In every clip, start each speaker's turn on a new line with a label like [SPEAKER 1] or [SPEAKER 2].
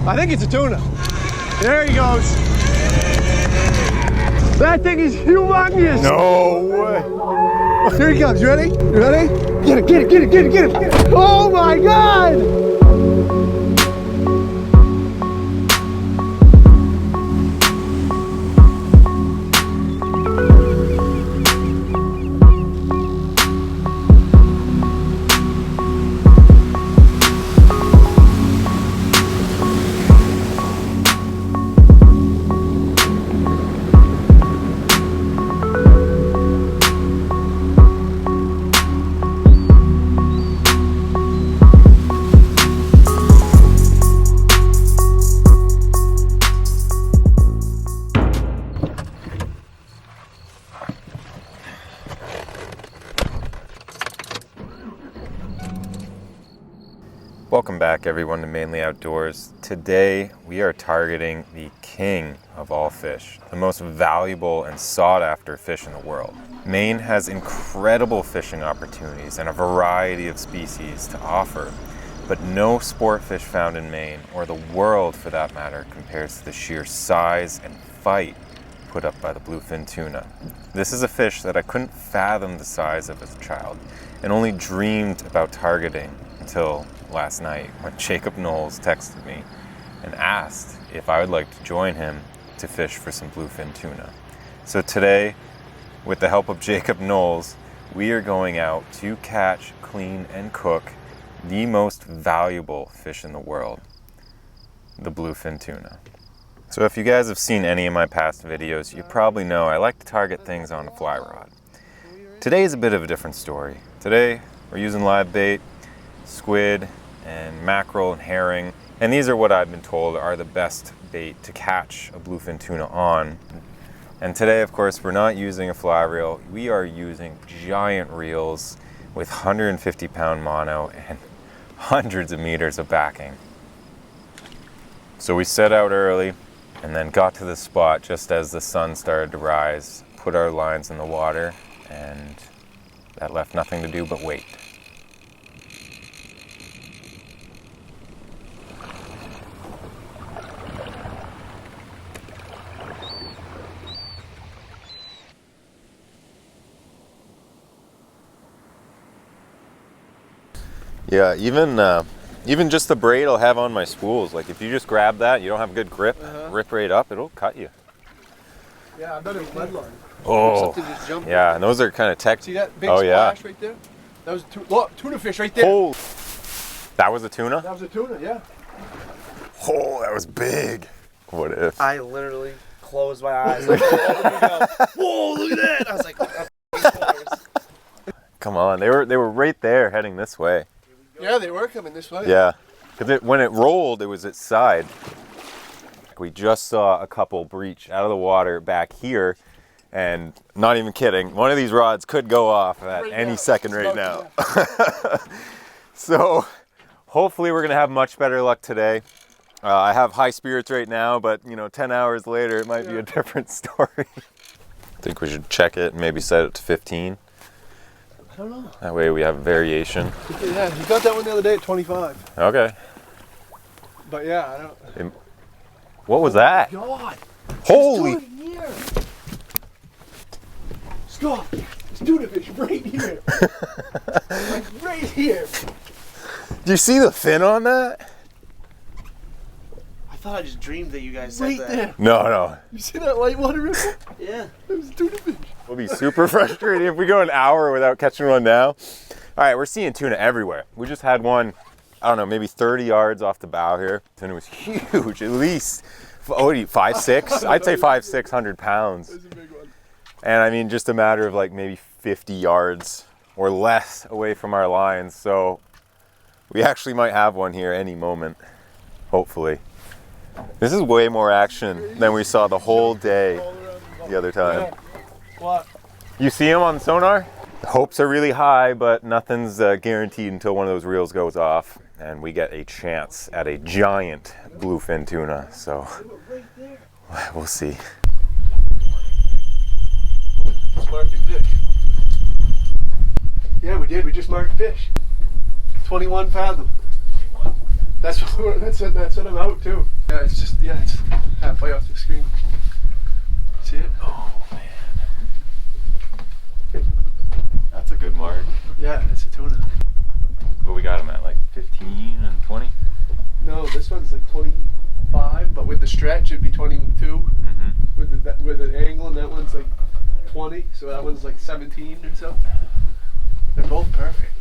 [SPEAKER 1] I think it's a tuna. There he goes. That thing is humongous.
[SPEAKER 2] No way.
[SPEAKER 1] Here he comes. You ready? You ready? Get it, get it, get it, get it, get it. Get it. Oh my God.
[SPEAKER 2] Welcome back everyone to Mainly Outdoors. Today we are targeting the king of all fish, the most valuable and sought after fish in the world. Maine has incredible fishing opportunities and a variety of species to offer, but no sport fish found in Maine, or the world for that matter, compares to the sheer size and fight put up by the bluefin tuna. This is a fish that I couldn't fathom the size of as a child and only dreamed about targeting until last night when Jacob Knowles texted me and asked if I would like to join him to fish for some bluefin tuna. So today, with the help of Jacob Knowles, we are going out to catch, clean, and cook the most valuable fish in the world, the bluefin tuna. So if you guys have seen any of my past videos, you probably know I like to target things on a fly rod. Today is a bit of a different story. Today, we're using live bait, squid, and mackerel and herring, and these are what I've been told are the best bait to catch a bluefin tuna on. And today, of course, we're not using a fly reel. We are using giant reels with 150-pound mono and hundreds of meters of backing. So we set out early and then got to the spot just as the sun started to rise, put our lines in the water, and that left nothing to do but wait. Yeah, even just the braid I'll have on my spools. Like if you just grab that, you don't have a good grip, rip right up, it'll cut you.
[SPEAKER 1] Yeah, I've done it with lead line.
[SPEAKER 2] Oh, yeah, and those are kind of tech.
[SPEAKER 1] See that big splash right there? That was tuna fish right there.
[SPEAKER 2] Oh, that was a tuna?
[SPEAKER 1] That was a tuna, yeah.
[SPEAKER 2] Oh, that was big. What if?
[SPEAKER 3] I literally closed my eyes. Like, whoa, look at that! I was like,
[SPEAKER 2] come on, they were right there heading this way.
[SPEAKER 1] Yeah, they were coming this way.
[SPEAKER 2] Yeah, because when it rolled, it was its side. We just saw a couple breach out of the water back here, and not even kidding, one of these rods could go off at any second right now. So hopefully we're gonna have much better luck today. I have high spirits right now, but 10 hours later it might be a different story. I think we should check it and maybe set it to 15.
[SPEAKER 1] I don't know.
[SPEAKER 2] That way we have variation.
[SPEAKER 1] Yeah, you got that one the other day at 25.
[SPEAKER 2] Okay.
[SPEAKER 1] But yeah, I don't.
[SPEAKER 2] What was that?
[SPEAKER 1] God!
[SPEAKER 2] Holy!
[SPEAKER 1] It's tuna here. Scott, it's tuna fish right here. Like right here.
[SPEAKER 2] Do you see the fin on that?
[SPEAKER 3] I thought I just dreamed that you guys said
[SPEAKER 1] Right
[SPEAKER 3] that.
[SPEAKER 1] there.
[SPEAKER 2] No.
[SPEAKER 1] You see that light water ripple?
[SPEAKER 3] Yeah.
[SPEAKER 1] It was a tuna fish.
[SPEAKER 2] We'll be super frustrated if we go an hour without catching one now. All right, we're seeing tuna everywhere. We just had one, I don't know, maybe 30 yards off the bow here. Tuna was huge, at least, 5, 6? I'd say 500, 600 pounds.
[SPEAKER 1] That's a big one.
[SPEAKER 2] And I mean, just a matter of like maybe 50 yards or less away from our lines. So we actually might have one here any moment, hopefully. This is way more action than we saw the whole day the other time.
[SPEAKER 1] Yeah. What?
[SPEAKER 2] You see them on sonar? The hopes are really high, but nothing's guaranteed until one of those reels goes off and we get a chance at a giant bluefin tuna. So we'll see.
[SPEAKER 1] Just marked a fish. Yeah, we did. We just marked fish. 21 fathom. That's what I'm out too. Yeah, it's halfway off the screen. See it?
[SPEAKER 2] Oh man, that's a good mark.
[SPEAKER 1] Yeah, it's a tuna.
[SPEAKER 2] But we got them at like 15 and 20.
[SPEAKER 1] No, this one's like 25, but with the stretch it'd be 22. With the angle, and that one's like 20, so that one's like 17 or so. They're both perfect.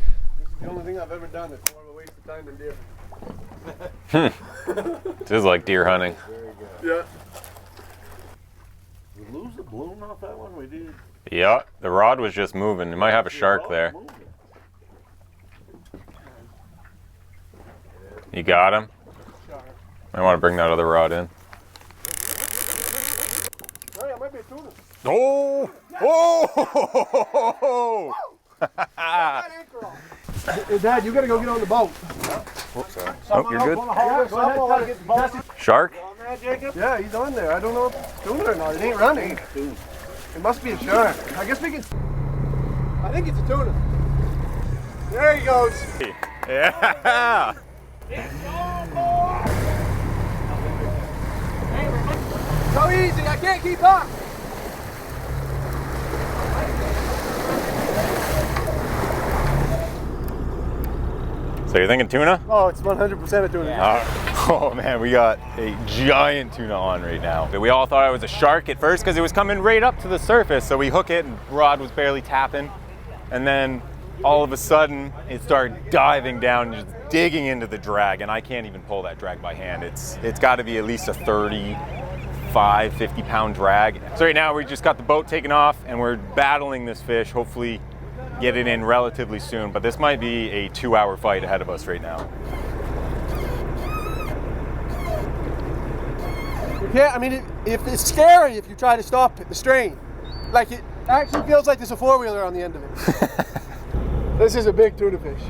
[SPEAKER 1] The only thing I've ever done that's more of a waste of time than deer.
[SPEAKER 2] This is like deer hunting.
[SPEAKER 1] Yeah.
[SPEAKER 4] We lose the balloon off that one? We did.
[SPEAKER 2] Yeah, the rod was just moving. It might have a shark there. You got him? I want to bring that other rod in.
[SPEAKER 1] Oh, yeah, it might be a tuna.
[SPEAKER 2] Oh! Oh!
[SPEAKER 1] Hey, Dad, you gotta go get on the boat.
[SPEAKER 2] Oh, you're good.
[SPEAKER 1] Yeah, go ahead,
[SPEAKER 2] Shark?
[SPEAKER 1] yeah, he's on there. I don't know if it's tuna or not. It ain't running. It must be a shark. I guess we can. I think it's a tuna. There he goes.
[SPEAKER 2] Yeah!
[SPEAKER 1] So easy, I can't keep up.
[SPEAKER 2] So you're thinking tuna?
[SPEAKER 1] Oh, it's 100% a tuna.
[SPEAKER 2] Oh man, we got a giant tuna on right now. We all thought it was a shark at first because it was coming right up to the surface. So we hook it and rod was barely tapping. And then all of a sudden it started diving down and just digging into the drag. And I can't even pull that drag by hand. It's got to be at least a 35, 50 pound drag. So right now we just got the boat taken off and we're battling this fish. Hopefully get it in relatively soon, but this might be a 2-hour fight ahead of us right now.
[SPEAKER 1] You can't, I mean, if it's scary if you try to stop the strain. Like, it actually feels like there's a four-wheeler on the end of it. This is a big tuna fish.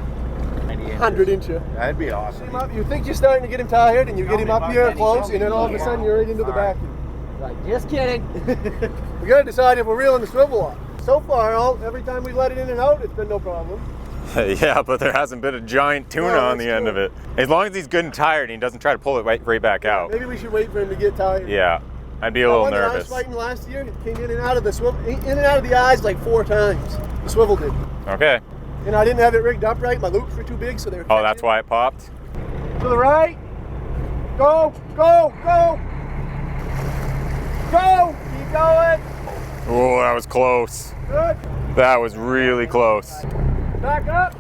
[SPEAKER 1] 100-incher.
[SPEAKER 4] That'd be awesome.
[SPEAKER 1] You think you're starting to get him tired, and you get him up here close, and then all of a sudden you're right into the back.
[SPEAKER 5] Like, just kidding.
[SPEAKER 1] We gotta decide if we're reeling the swivel up. So far, every time we let it in and out, it's been no problem.
[SPEAKER 2] Yeah, but there hasn't been a giant tuna on the end of it. As long as he's good and tired and he doesn't try to pull it right back out.
[SPEAKER 1] Maybe we should wait for him to get tired.
[SPEAKER 2] Yeah, I'd be a little nervous.
[SPEAKER 1] I was fighting last year, it came in and out of the swivel, in and out of the eyes like 4 times. The swivel did.
[SPEAKER 2] Okay.
[SPEAKER 1] And I didn't have it rigged up right. My loops were too big, so they were.
[SPEAKER 2] Oh, that's why it popped?
[SPEAKER 1] To the right. Go, go, go. Go. Keep going.
[SPEAKER 2] Oh, that was close.
[SPEAKER 1] Good.
[SPEAKER 2] That was really close.
[SPEAKER 1] Back up.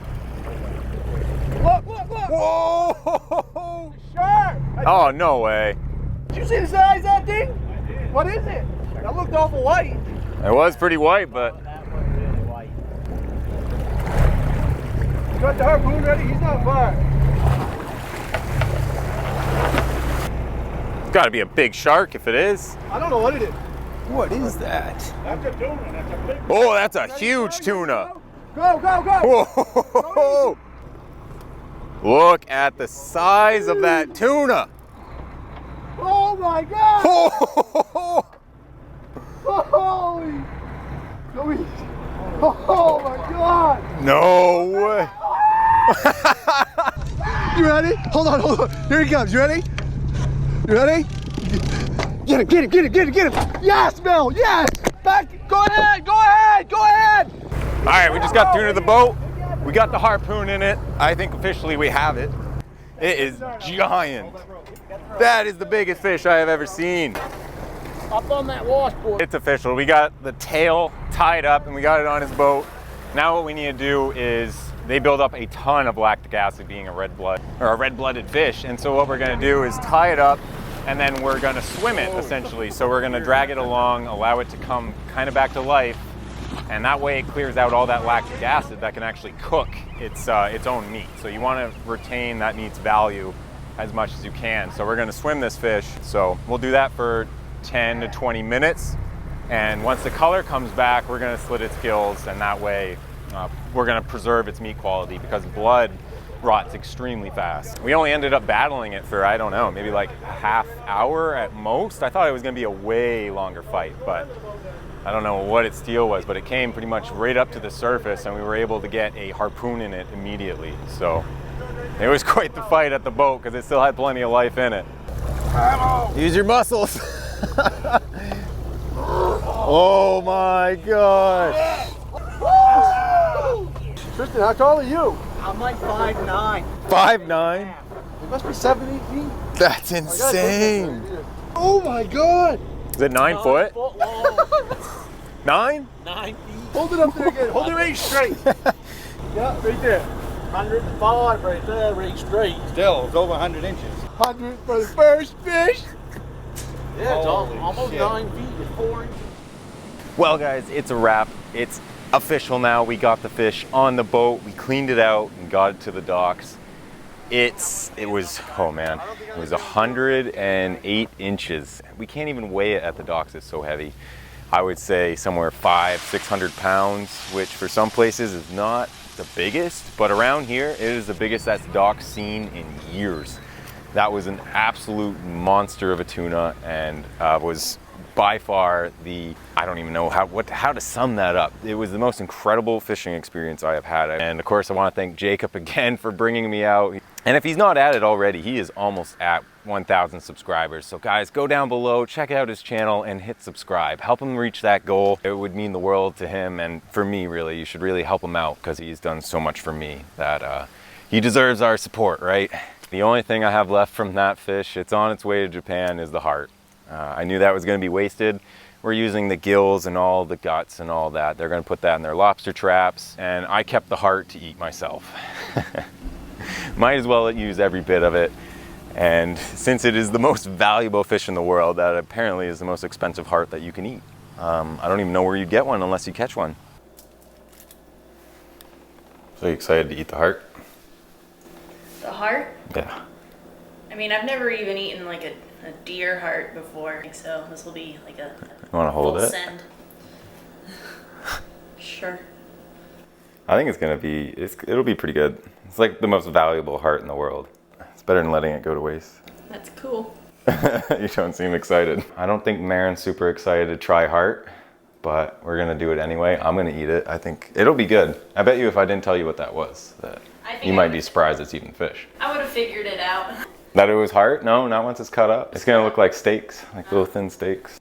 [SPEAKER 1] Look, look, look.
[SPEAKER 2] Whoa!
[SPEAKER 1] Shark.
[SPEAKER 2] Oh, no way.
[SPEAKER 1] Did you see the size of that thing? What is it? That looked awful white.
[SPEAKER 2] It was pretty white, but
[SPEAKER 1] You got the harpoon ready? He's not far.
[SPEAKER 2] it's got to be a big shark if it is.
[SPEAKER 1] I don't know what it is.
[SPEAKER 2] What is that?
[SPEAKER 4] That's a tuna. That's a big
[SPEAKER 2] Oh, that's a huge tuna.
[SPEAKER 1] Go, go, go.
[SPEAKER 2] Whoa! Look at the size of that tuna.
[SPEAKER 1] Oh my God.
[SPEAKER 2] Oh!
[SPEAKER 1] Holy. Oh my God.
[SPEAKER 2] No way.
[SPEAKER 1] You ready? Hold on, hold on. Here he comes. You ready? You ready? Get him, get him, get him, get him, get him. Yes, Bill, yes. Back. Go ahead, go ahead, go ahead.
[SPEAKER 2] All right, we just got through to the boat. We got the harpoon in it. I think officially we have it. It is giant. That is the biggest fish I have ever seen.
[SPEAKER 5] Up on that washboard.
[SPEAKER 2] It's official. We got the tail tied up and we got it on his boat. Now what we need to do is they build up a ton of lactic acid being a red-blooded fish. And so what we're gonna do is tie it up and then we're gonna swim it essentially. So we're gonna drag it along, allow it to come kind of back to life. And that way it clears out all that lactic acid that can actually cook its own meat. So you wanna retain that meat's value as much as you can. So we're gonna swim this fish. So we'll do that for 10 to 20 minutes. And once the color comes back, we're gonna slit its gills, and that way we're gonna preserve its meat quality because blood rots extremely fast. We only ended up battling it for, I don't know, maybe like a half hour at most. I thought it was gonna be a way longer fight, but I don't know what its deal was, but it came pretty much right up to the surface and we were able to get a harpoon in it immediately. So it was quite the fight at the boat because it still had plenty of life in it. Use your muscles. Oh my gosh.
[SPEAKER 1] Tristan, how tall are you?
[SPEAKER 5] I'm like 5'9".
[SPEAKER 2] 5'9"?
[SPEAKER 1] It must be 7, 8 feet.
[SPEAKER 2] That's insane.
[SPEAKER 1] Oh my God.
[SPEAKER 2] Is it 9 foot?
[SPEAKER 5] 9 foot long.
[SPEAKER 2] 9?
[SPEAKER 5] 9 feet.
[SPEAKER 1] Hold it up there again. Hold your age straight. Yeah, right there.
[SPEAKER 5] 105 right there, right straight.
[SPEAKER 3] Still, it's over 100 inches.
[SPEAKER 1] 100 for the first fish.
[SPEAKER 5] Yeah, it's
[SPEAKER 3] Holy
[SPEAKER 5] almost
[SPEAKER 3] shit.
[SPEAKER 5] 9 feet. It's 4 inches.
[SPEAKER 2] Well guys, it's a wrap. It's official now. We got the fish on the boat. We cleaned it out and got it to the docks. It was, oh man, it was 108 inches. We can't even weigh it at the docks, it's so heavy. I would say somewhere 500-600 pounds, which for some places is not the biggest, but around here it is the biggest that's dock's seen in years. That was an absolute monster of a tuna and was by far the, I don't even know how to sum that up. It was the most incredible fishing experience I have had. And of course I want to thank Jacob again for bringing me out. And if he's not at it already, he is almost at 1,000 subscribers. So guys, go down below, check out his channel and hit subscribe. Help him reach that goal. It would mean the world to him and for me really. You should really help him out because he's done so much for me that he deserves our support, right? The only thing I have left from that fish, it's on its way to Japan, is the heart. I knew that was going to be wasted. We're using the gills and all the guts and all that. They're going to put that in their lobster traps, and I kept the heart to eat myself. Might as well use every bit of it. And since it is the most valuable fish in the world, that apparently is the most expensive heart that you can eat. I don't even know where you'd get one unless you catch one. So you excited to eat the heart?
[SPEAKER 6] The heart?
[SPEAKER 2] Yeah.
[SPEAKER 6] I mean, I've never even eaten like a deer heart before, so this will be like a
[SPEAKER 2] You want to hold
[SPEAKER 6] full
[SPEAKER 2] it?
[SPEAKER 6] send. Sure.
[SPEAKER 2] I think it's gonna be, it'll be pretty good. It's like the most valuable heart in the world. It's better than letting it go to waste.
[SPEAKER 6] That's cool.
[SPEAKER 2] You don't seem excited. I don't think Marin's super excited to try heart, but we're gonna do it anyway. I'm gonna eat it. I think it'll be good. I bet you if I didn't tell you what that was, that you might be surprised it's even fish.
[SPEAKER 6] I would have figured it out.
[SPEAKER 2] That it was heart? No, not once it's cut up. It's gonna look like steaks, like little thin steaks.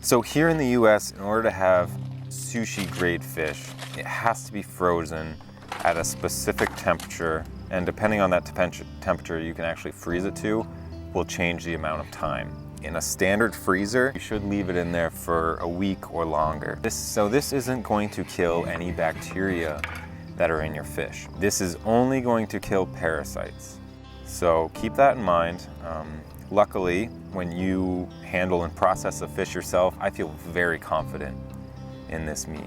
[SPEAKER 2] So here in the US, in order to have sushi grade fish, it has to be frozen at a specific temperature, and depending on that temperature you can actually freeze it to, will change the amount of time. In a standard freezer, you should leave it in there for a week or longer. So this isn't going to kill any bacteria that are in your fish. This is only going to kill parasites. So keep that in mind. Luckily, when you handle and process the fish yourself, I feel very confident in this meat.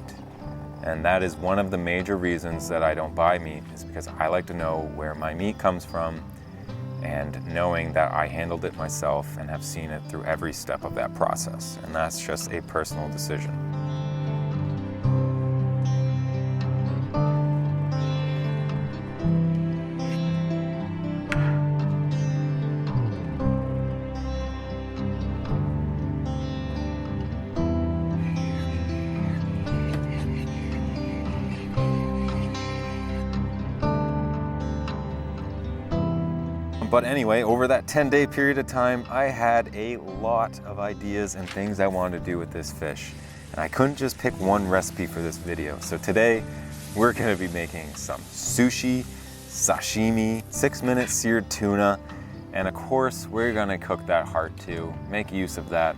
[SPEAKER 2] And that is one of the major reasons that I don't buy meat, is because I like to know where my meat comes from, and knowing that I handled it myself and have seen it through every step of that process. And that's just a personal decision. But anyway, over that 10-day period of time, I had a lot of ideas and things I wanted to do with this fish. And I couldn't just pick one recipe for this video. So today, we're gonna be making some sushi, sashimi, 6-minute seared tuna, and of course, we're gonna cook that heart too. Make use of that.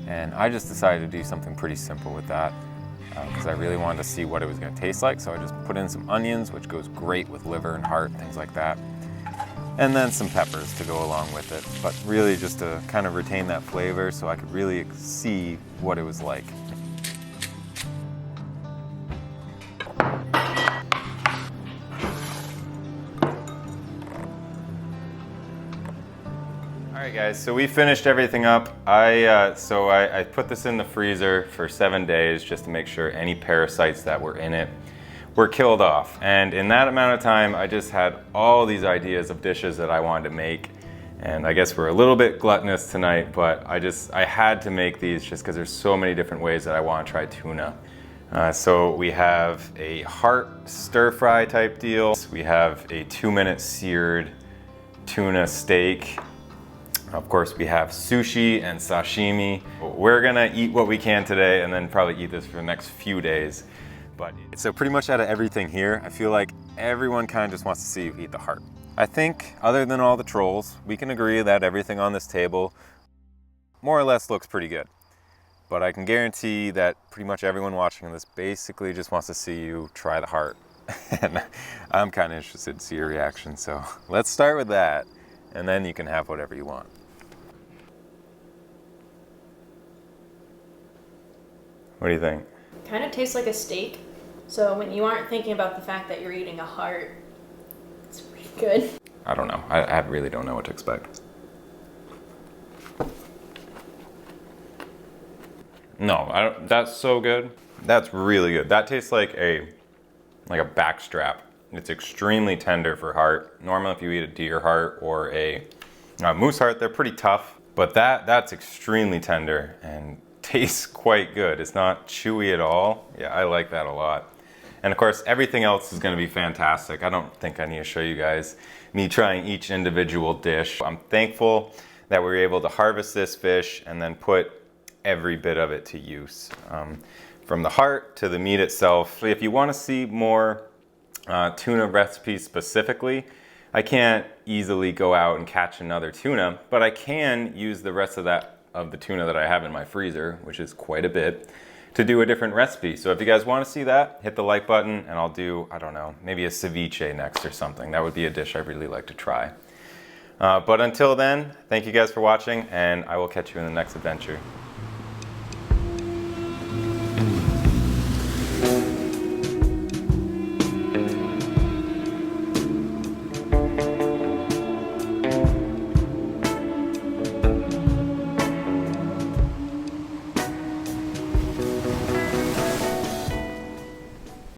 [SPEAKER 2] And I just decided to do something pretty simple with that, because I really wanted to see what it was going to taste like. So I just put in some onions, which goes great with liver and heart, things like that. And then some peppers to go along with it. But really just to kind of retain that flavor so I could really see what it was like. Alright guys, so we finished everything up. I put this in the freezer for 7 days just to make sure any parasites that were in it were killed off. And in that amount of time, I just had all these ideas of dishes that I wanted to make. And I guess we're a little bit gluttonous tonight, but I had to make these just because there's so many different ways that I want to try tuna. So we have a heart stir fry type deal. We have a 2-minute seared tuna steak. Of course, we have sushi and sashimi. We're gonna eat what we can today and then probably eat this for the next few days. But so pretty much out of everything here, I feel like everyone kind of just wants to see you eat the heart. I think other than all the trolls, we can agree that everything on this table more or less looks pretty good. But I can guarantee that pretty much everyone watching this basically just wants to see you try the heart. And I'm kind of interested to see your reaction. So let's start with that, and then you can have whatever you want. What do you think?
[SPEAKER 6] Kind of tastes like a steak. So when you aren't thinking about the fact that you're eating a heart, it's pretty good.
[SPEAKER 2] I don't know. I really don't know what to expect. No, that's so good. That's really good. That tastes like a backstrap. It's extremely tender for heart. Normally if you eat a deer heart or a moose heart, they're pretty tough. But that's extremely tender and tastes quite good. It's not chewy at all. Yeah, I like that a lot. And of course, everything else is gonna be fantastic. I don't think I need to show you guys me trying each individual dish. I'm thankful that we were able to harvest this fish and then put every bit of it to use. From the heart to the meat itself. If you wanna see more tuna recipes specifically, I can't easily go out and catch another tuna, but I can use the rest of the tuna that I have in my freezer, which is quite a bit, to do a different recipe. So if you guys want to see that, hit the like button and I'll do, I don't know, maybe a ceviche next or something. That would be a dish I'd really like to try. But until then, thank you guys for watching and I will catch you in the next adventure.